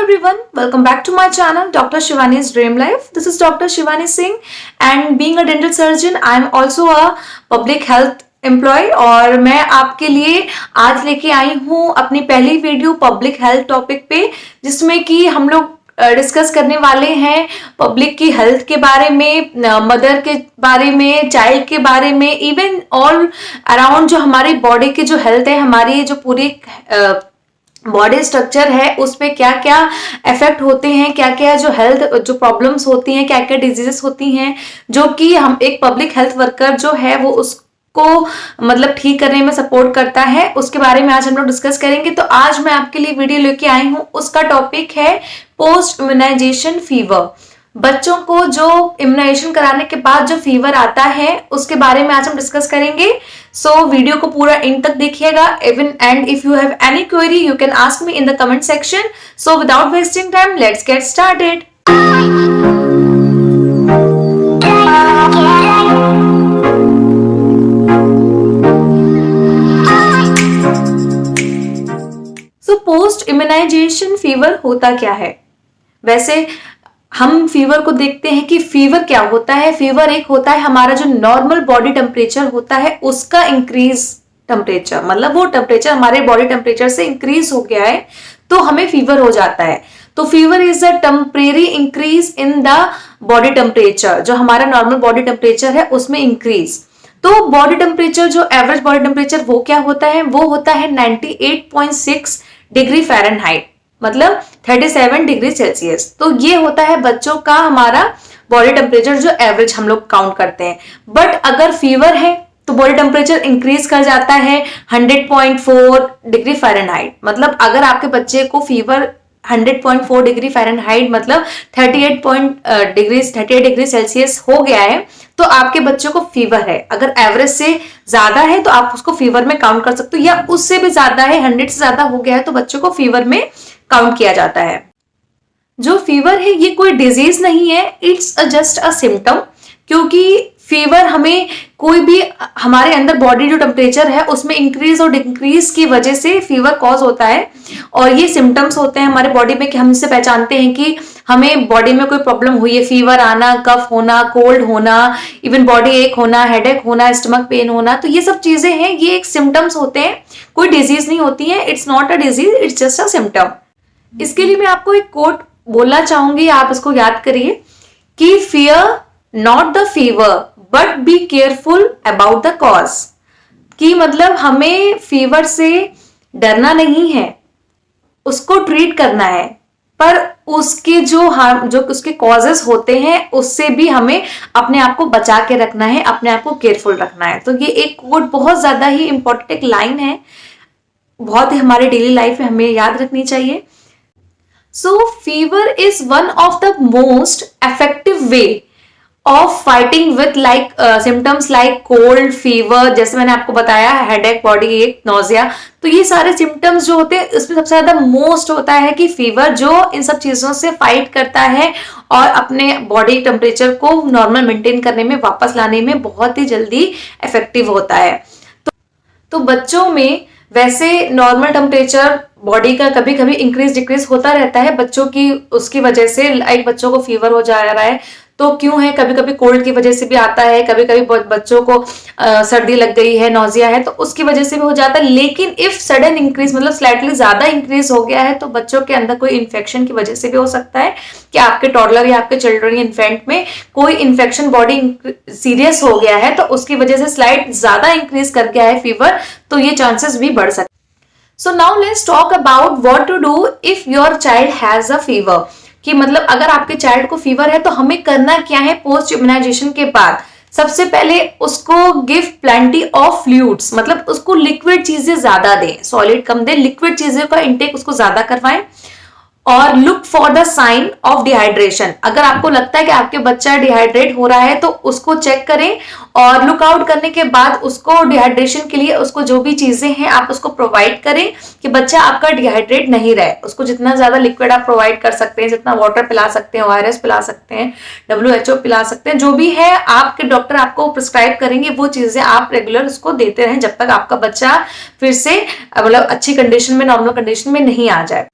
everyone, welcome back to my channel Dr. Shivani's Dream Life. This is Dr. Shivani Singh and being a dental surgeon, I am also a public health employ और मैं आपके लिए आज लेके आई हूँ अपनी पहली वीडियो पब्लिक हेल्थ टॉपिक पे, जिसमें कि हम लोग डिस्कस करने वाले हैं पब्लिक की हेल्थ के बारे में, मदर के बारे में, चाइल्ड के बारे में, इवन ऑल अराउंड जो हमारी बॉडी की जो हेल्थ है, हमारी जो पूरी बॉडी स्ट्रक्चर है उस पे क्या क्या इफेक्ट होते हैं, क्या क्या जो हेल्थ जो प्रॉब्लम्स होती हैं, क्या क्या डिजीजेस होती हैं, जो कि हम एक पब्लिक हेल्थ वर्कर जो है वो उसको मतलब ठीक करने में सपोर्ट करता है, उसके बारे में आज हम लोग डिस्कस करेंगे। तो आज मैं आपके लिए वीडियो लेके आई हूँ, उसका टॉपिक है पोस्ट इम्यूनाइजेशन फीवर। बच्चों को जो इम्यूनाइजेशन कराने के बाद जो फीवर आता है उसके बारे में आज हम डिस्कस करेंगे। सो वीडियो को पूरा एंड तक देखिएगा। Even and if you have any query you can ask me in the comment section. So without wasting time let's get started. So post immunisation fever होता क्या है? वैसे हम फीवर को देखते हैं कि फीवर क्या होता है। फीवर एक होता है हमारा जो नॉर्मल बॉडी टेम्परेचर होता है उसका इंक्रीज टेम्परेचर, मतलब वो टेम्परेचर हमारे बॉडी टेम्परेचर से इंक्रीज हो गया है तो हमें फीवर हो जाता है। तो fever is a temporary increase in the body temperature, जो हमारा नॉर्मल बॉडी टेम्परेचर है उसमें इंक्रीज। तो बॉडी टेम्परेचर जो एवरेज बॉडी टेम्परेचर वो क्या होता है? वो होता है 98.6 डिग्री फ़ारेनहाइट, मतलब 37 डिग्री सेल्सियस। तो ये होता है बच्चों का हमारा बॉडी टेम्परेचर जो एवरेज हम लोग काउंट करते हैं। बट अगर फीवर है तो बॉडी टेम्परेचर इंक्रीज कर जाता है 100.4 डिग्री फ़ारेनहाइट। मतलब अगर आपके बच्चे को फीवर 100.4 डिग्री फ़ारेनहाइट मतलब 38 डिग्री सेल्सियस हो गया है तो आपके बच्चों को फीवर है। अगर एवरेज से ज्यादा है तो आप उसको फीवर में काउंट कर सकते हो, या उससे भी ज्यादा है, 100 से ज्यादा हो गया है तो बच्चों को फीवर में काउंट किया जाता है। जो फीवर है ये कोई डिजीज नहीं है, इट्स जस्ट अ सिम्टम। क्योंकि फीवर हमें कोई भी हमारे अंदर बॉडी जो टेम्परेचर है उसमें इंक्रीज और डिक्रीज की वजह से फीवर कॉज होता है। और ये सिम्टम्स होते हैं हमारे बॉडी में कि हम इससे पहचानते हैं कि हमें बॉडी में कोई प्रॉब्लम हुई है। फीवर आना, कफ होना, कोल्ड होना, इवन बॉडी एक होना, हेडेक होना, स्टमक पेन होना, तो ये सब चीजें हैं, ये एक सिम्टम्स होते हैं, कोई डिजीज नहीं होती है। It's not a disease, it's just a symptom. इसके लिए मैं आपको एक कोट बोलना चाहूंगी, आप इसको याद करिए कि fear not the fever but be careful about the cause. कि मतलब हमें फीवर से डरना नहीं है, उसको ट्रीट करना है, पर उसके जो उसके कॉजेस होते हैं उससे भी हमें अपने आप को बचा के रखना है, अपने आप को केयरफुल रखना है। तो ये एक कोट बहुत ज्यादा ही इंपॉर्टेंट एक लाइन है, बहुत ही हमारे डेली लाइफ में हमें याद रखनी चाहिए। सो fever is one of the most effective way of fighting with like symptoms like cold, fever, जैसे मैंने आपको बताया, हेडेक, बॉडी एक, नोजिया। तो ये सारे सिम्टम्स जो होते हैं इसमें सबसे ज्यादा मोस्ट होता है कि फीवर, जो इन सब चीजों से फाइट करता है और अपने बॉडी टेम्परेचर को नॉर्मल मेंटेन करने में, वापस लाने में बहुत ही जल्दी इफेक्टिव होता है। तो बच्चों में वैसे नॉर्मल टेम्परेचर बॉडी का कभी कभी इंक्रीज डिक्रीज होता रहता है बच्चों की, उसकी वजह से लाइक बच्चों को फीवर हो जा रहा है तो क्यों है, कभी कभी कोल्ड की वजह से भी आता है, कभी कभी बच्चों को सर्दी लग गई है, नोजिया है तो उसकी वजह से भी हो जाता है। लेकिन इफ सडन इंक्रीज मतलब स्लाइटली ज्यादा इंक्रीज हो गया है तो बच्चों के अंदर कोई इन्फेक्शन की वजह से भी हो सकता है कि आपके टॉडलर या आपके चिल्ड्रन इन्फेंट में कोई इन्फेक्शन बॉडी सीरियस हो गया है तो उसकी वजह से स्लाइट ज्यादा इंक्रीज कर गया है फीवर, तो ये चांसेस भी बढ़ सकते हैं। So now let's talk about what to do if your child has a fever. कि मतलब अगर आपके चाइल्ड को फीवर है तो हमें करना क्या है पोस्ट इम्यूनाइजेशन के बाद? सबसे पहले उसको गिव प्लेंटी ऑफ फ्लूइड्स, मतलब उसको लिक्विड चीजें ज्यादा दें, सॉलिड कम दें, लिक्विड चीजों का इंटेक उसको ज्यादा करवाएं। और look for the sign of dehydration. अगर आपको लगता है कि आपके बच्चा डिहाइड्रेट हो रहा है तो उसको चेक करें और लुक आउट करने के बाद उसको डिहाइड्रेशन के लिए उसको जो भी चीजें हैं आप उसको प्रोवाइड करें कि बच्चा आपका डिहाइड्रेट नहीं रहे। उसको जितना ज्यादा लिक्विड आप प्रोवाइड कर सकते हैं, जितना वाटर पिला सकते हैं, ORS पिला सकते हैं, WHO पिला सकते हैं, जो भी है आपके डॉक्टर आपको प्रिस्क्राइब करेंगे वो चीजें आप रेगुलर उसको देते रहें जब तक आपका बच्चा फिर से मतलब अच्छी कंडीशन में, नॉर्मल कंडीशन में नहीं आ जाए।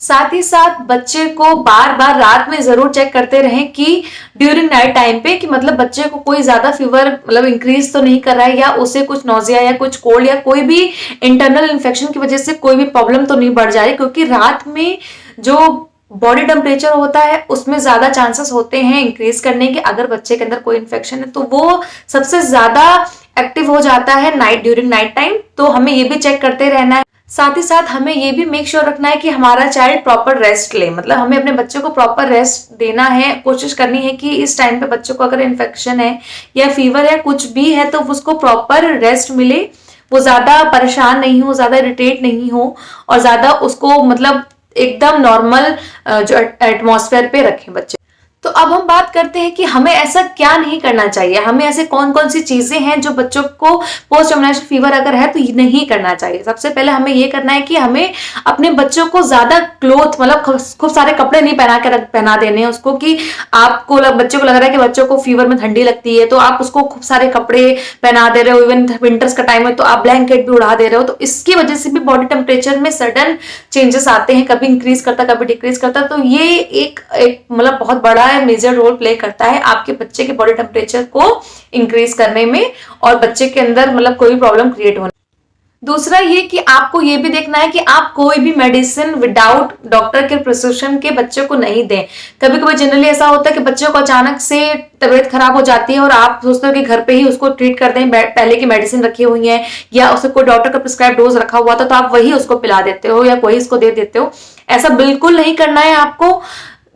साथ ही साथ बच्चे को बार बार रात में जरूर चेक करते रहें कि ड्यूरिंग नाइट टाइम पे कि मतलब बच्चे को कोई ज्यादा फीवर मतलब इंक्रीज तो नहीं कर रहा है, या उसे कुछ नोजिया या कुछ कोल्ड या कोई भी इंटरनल इन्फेक्शन की वजह से कोई भी प्रॉब्लम तो नहीं बढ़ जा रही, क्योंकि रात में जो बॉडी टेम्परेचर होता है उसमें ज्यादा चांसेस होते हैं इंक्रीज करने के। अगर बच्चे के अंदर कोई इन्फेक्शन है तो वो सबसे ज्यादा एक्टिव हो जाता है ड्यूरिंग नाइट टाइम। तो हमें ये भी चेक करते रहना है। साथ ही साथ हमें ये भी मेक श्योर रखना है कि हमारा चाइल्ड प्रॉपर रेस्ट ले, मतलब हमें अपने बच्चे को प्रॉपर रेस्ट देना है। कोशिश करनी है कि इस टाइम पे बच्चे को अगर इन्फेक्शन है या फीवर है कुछ भी है तो उसको प्रॉपर रेस्ट मिले, वो ज्यादा परेशान नहीं हो, ज्यादा इरिटेट नहीं हो, और ज्यादा उसको मतलब एकदम नॉर्मल जो एटमॉस्फेयर पे रखें बच्चे। तो अब हम बात करते हैं कि हमें ऐसा क्या नहीं करना चाहिए, हमें ऐसे कौन कौन सी चीजें हैं जो बच्चों को पोस्ट इम्यूनाइजेशन फीवर अगर है तो नहीं करना चाहिए। सबसे पहले हमें ये करना है कि हमें अपने बच्चों को ज्यादा क्लोथ मतलब खूब सारे कपड़े नहीं पहना देने उसको, कि आपको बच्चे को लग रहा है कि बच्चों को फीवर में ठंडी लगती है तो आप उसको खूब सारे कपड़े पहना दे रहे हो, इवन विंटर्स का टाइम है तो आप ब्लैंकेट भी उड़ा दे रहे हो। तो इसकी वजह से भी बॉडी टेम्परेचर में सडन चेंजेस आते हैं, कभी इंक्रीज करता कभी डिक्रीज करता। तो ये एक मतलब बहुत बड़ा मेजर रोल प्ले करता है आपके बच्चे के बॉडी टेम्परेचर को इंक्रीज करने में और बच्चे के अंदर मतलब कोई भी प्रॉब्लम क्रिएट होने। दूसरा ये कि आपको ये भी देखना है कि आप कोई भी मेडिसिन विदाउट डॉक्टर के प्रिस्क्रिप्शन के बच्चे को नहीं दें। कभी कभी जनरली ऐसा होता है कि बच्चों को अचानक से तबीयत खराब हो जाती है और आप सोचते हो कि घर पे ही उसको ट्रीट कर दें, पहले की मेडिसिन रखी हुई है या उसे कोई डॉक्टर का प्रिस्क्राइब डोज रखा हुआ था तो आप वही उसको पिला देते हो या कोई इसको दे देते हो। ऐसा बिल्कुल नहीं करना है आपको।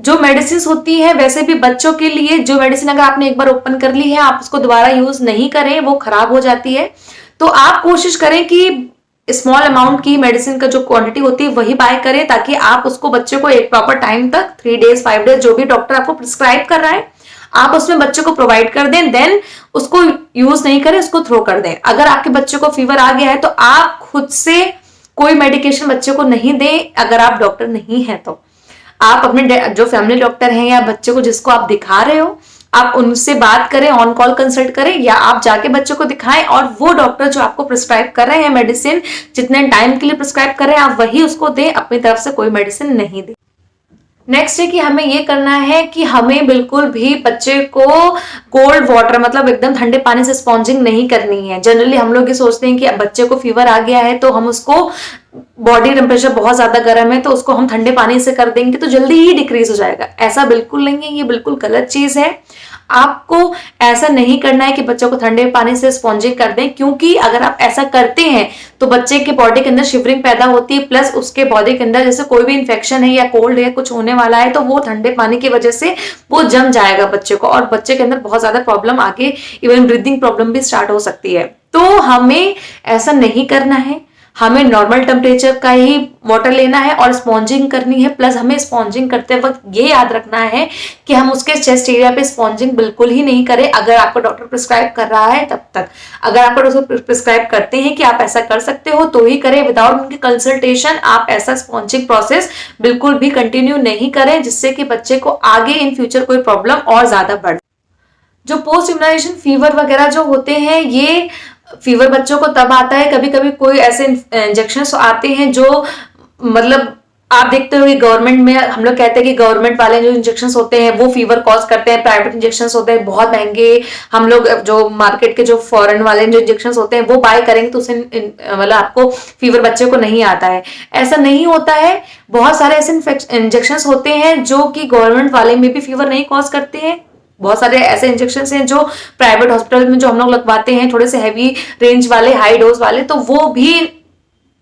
जो मेडिसिन होती है वैसे भी बच्चों के लिए, जो मेडिसिन अगर आपने एक बार ओपन कर ली है आप उसको दोबारा यूज नहीं करें, वो खराब हो जाती है। तो आप कोशिश करें कि स्मॉल अमाउंट की मेडिसिन का जो क्वांटिटी होती है वही बाय करें, ताकि आप उसको बच्चे को एक प्रॉपर टाइम तक 3 डेज 5 डेज जो भी डॉक्टर आपको प्रिस्क्राइब कर रहा है आप उसमें बच्चे को प्रोवाइड कर दें, देन उसको यूज नहीं करें, उसको थ्रो कर दें। अगर आपके बच्चे को फीवर आ गया है तो आप खुद से कोई मेडिकेशन बच्चे को नहीं दें अगर आप डॉक्टर नहीं है तो। आप अपने जो फैमिली डॉक्टर हैं या बच्चे को जिसको आप दिखा रहे हो आप उनसे बात करें, ऑन कॉल कंसल्ट करें, या आप जाके बच्चों को दिखाएं और वो डॉक्टर जो आपको प्रिस्क्राइब कर रहे हैं मेडिसिन जितने टाइम के लिए प्रिस्क्राइब कर रहे हैं आप वही उसको दें, अपनी तरफ से कोई मेडिसिन नहीं दें। नेक्स्ट है कि हमें ये करना है कि हमें बिल्कुल भी बच्चे को कोल्ड वाटर मतलब एकदम ठंडे पानी से स्पॉन्जिंग नहीं करनी है। जनरली हम लोग ये सोचते हैं कि अब बच्चे को फीवर आ गया है तो हम उसको बॉडी टेम्परेचर बहुत ज्यादा गर्म है तो उसको हम ठंडे पानी से कर देंगे तो जल्दी ही डिक्रीज हो जाएगा। ऐसा बिल्कुल नहीं है, ये बिल्कुल गलत चीज है। आपको ऐसा नहीं करना है कि बच्चों को ठंडे पानी से स्पॉन्जिंग कर दें, क्योंकि अगर आप ऐसा करते हैं तो बच्चे के बॉडी के अंदर शिवरिंग पैदा होती है, प्लस उसके बॉडी के अंदर जैसे कोई भी इंफेक्शन है या कोल्ड है कुछ होने वाला है तो वो ठंडे पानी की वजह से वो जम जाएगा बच्चे को और बच्चे के अंदर बहुत ज्यादा प्रॉब्लम आगे इवन ब्रीदिंग प्रॉब्लम भी स्टार्ट हो सकती है। तो हमें ऐसा नहीं करना है, हमें नॉर्मल टेम्परेचर का ही वाटर लेना है और स्पॉन्जिंग करनी है। प्लस हमें स्पॉन्जिंग करते वक्त ये याद रखना है कि हम उसके चेस्ट एरिया पे स्पॉन्जिंग बिल्कुल ही नहीं करें अगर आपको डॉक्टर प्रिस्क्राइब कर रहा है तब तक। अगर आपको डॉक्टर प्रिस्क्राइब करते हैं कि आप ऐसा कर सकते हो तो ही करें, विदाउट उनकी कंसल्टेशन आप ऐसा स्पॉन्जिंग प्रोसेस बिल्कुल भी कंटिन्यू नहीं करें, जिससे कि बच्चे को आगे इन फ्यूचर कोई प्रॉब्लम और ज्यादा बढ़े। जो पोस्ट इम्यूनाइजेशन फीवर वगैरह जो होते हैं ये फीवर बच्चों को तब आता है, कभी कभी कोई ऐसे इंजेक्शन आते हैं जो मतलब आप देखते हो कि गवर्नमेंट में हम लोग कहते हैं कि गवर्नमेंट वाले जो इंजेक्शन होते हैं वो फीवर कॉज करते हैं, प्राइवेट इंजेक्शन होते हैं बहुत महंगे। हम लोग जो मार्केट के जो फॉरेन वाले जो इंजेक्शन होते हैं वो बाय करेंगे तो उससे मतलब आपको फीवर बच्चे को नहीं आता है। ऐसा नहीं होता है, बहुत सारे ऐसे इंजेक्शन होते हैं जो कि गवर्नमेंट वाले में भी फीवर नहीं कॉज करते हैं। बहुत सारे ऐसे इंजेक्शन हैं जो प्राइवेट हॉस्पिटल में जो हम लोग लगवाते हैं थोड़े से हैवी रेंज वाले हाई डोज वाले, तो वो भी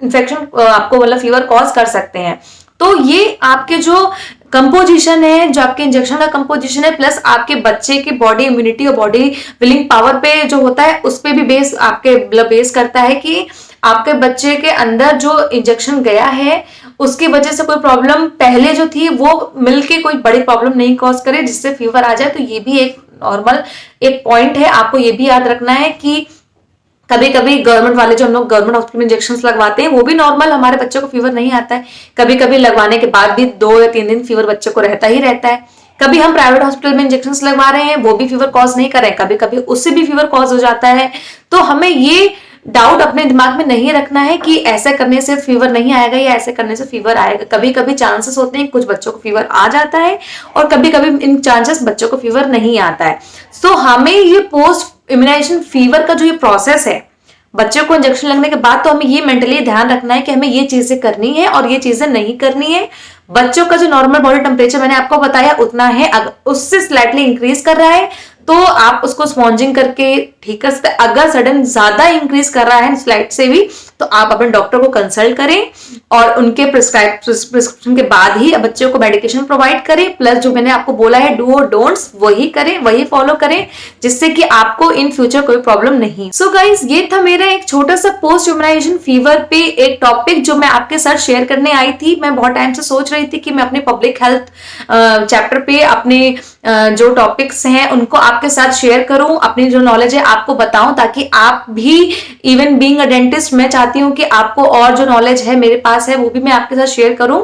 इन्फेक्शन आपको मतलब फीवर कॉज कर सकते हैं। तो ये आपके जो कंपोजिशन है, जो आपके इंजेक्शन का कंपोजिशन है, प्लस आपके बच्चे की बॉडी इम्यूनिटी और बॉडी विलिंग पावर पे जो होता है उस पे भी बेस आपके मतलब बेस करता है कि आपके बच्चे के अंदर जो इंजेक्शन गया है उसकी वजह से कोई प्रॉब्लम पहले जो थी वो मिलके कोई बड़ी प्रॉब्लम नहीं कॉज करे जिससे फीवर आ जाए। तो ये भी एक नॉर्मल एक पॉइंट है, आपको ये भी याद रखना है कि कभी कभी गवर्नमेंट वाले जो हम लोग गवर्नमेंट हॉस्पिटल में इंजेक्शन लगवाते हैं वो भी नॉर्मल हमारे बच्चों को फीवर नहीं आता है। कभी कभी लगवाने के बाद भी 2 या 3 दिन फीवर बच्चे को रहता ही रहता है। कभी हम प्राइवेट हॉस्पिटल में इंजेक्शन लगवा रहे हैं वो भी फीवर कॉज नहीं कर रहे हैं, कभी कभी उससे भी फीवर कॉज हो जाता है। तो हमें ये डाउट अपने दिमाग में नहीं रखना है कि ऐसे करने से फीवर नहीं आएगा या ऐसे करने से फीवर आएगा। कभी कभी चांसेस होते हैं कुछ बच्चों को फीवर आ जाता है और कभी कभी इन चांसेस बच्चों को फीवर नहीं आता है। सो हमें ये पोस्ट इम्यूनाइजेशन फीवर का जो ये प्रोसेस है, बच्चों को इंजेक्शन लगने के बाद, तो हमें ये मेंटली ध्यान रखना है कि हमें ये चीजें करनी है और ये चीजें नहीं करनी है। बच्चों का जो नॉर्मल बॉडी टेम्परेचर मैंने आपको बताया उतना है, अगर उससे स्लाइटली इंक्रीज कर रहा है तो आप उसको स्पॉन्जिंग करके ठीक कर सकते। अगर सडन ज्यादा इंक्रीज कर रहा है स्लाइड से भी, तो आप अपने डॉक्टर को कंसल्ट करें और उनके प्रिस्क्रिप्शन के बाद ही बच्चों को मेडिकेशन प्रोवाइड करें। प्लस जो मैंने आपको बोला है डू और डोंट्स, वही करें, वही फॉलो करें, जिससे कि आपको इन फ्यूचर कोई प्रॉब्लम नहीं। सो गाइज, ये था मेरा एक छोटा सा पोस्ट इम्यूनाइजेशन फीवर पे एक टॉपिक जो मैं आपके साथ शेयर करने आई थी। मैं बहुत टाइम से सोच रही थी कि मैं अपने पब्लिक हेल्थ चैप्टर पे अपने जो टॉपिक्स हैं उनको आपके साथ शेयर करूं, अपनी जो नॉलेज है आपको बताऊं, ताकि आप भी, इवन बीइंग अ डेंटिस्ट, मैं चाहती हूं कि आपको और जो नॉलेज है मेरे पास है वो भी मैं आपके साथ शेयर करूं।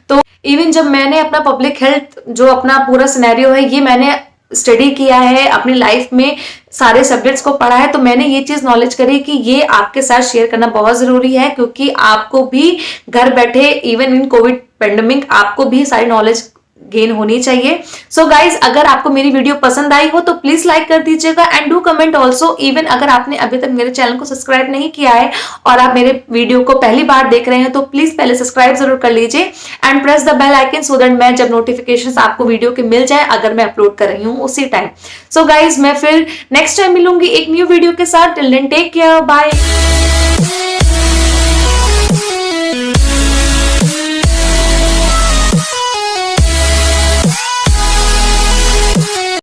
तो इवन जब मैंने अपना पब्लिक हेल्थ जो अपना पूरा सिनेरियो है ये मैंने स्टडी किया है, अपनी लाइफ में सारे सब्जेक्ट्स को पढ़ा है, तो मैंने ये चीज नॉलेज करी कि ये आपके साथ शेयर करना बहुत जरूरी है, क्योंकि आपको भी घर बैठे इवन इन कोविड पेंडेमिक आपको भी सारी नॉलेज गेन होनी चाहिए। सो गाइज, अगर आपको मेरी वीडियो पसंद आई हो तो प्लीज लाइक कर दीजिएगा and do comment also. Even अगर आपने अभी तक मेरे चैनल को सब्सक्राइब नहीं किया है और आप मेरे वीडियो को पहली बार देख रहे हैं तो प्लीज पहले सब्सक्राइब जरूर कर लीजिए and press the bell icon so that मैं जब नोटिफिकेशंस आपको वीडियो के मिल जाए अगर मैं अपलोड कर रही हूँ उसी टाइम। सो गाइज, मैं फिर नेक्स्ट टाइम मिलूंगी एक न्यू वीडियो के साथ। Till then take care, bye.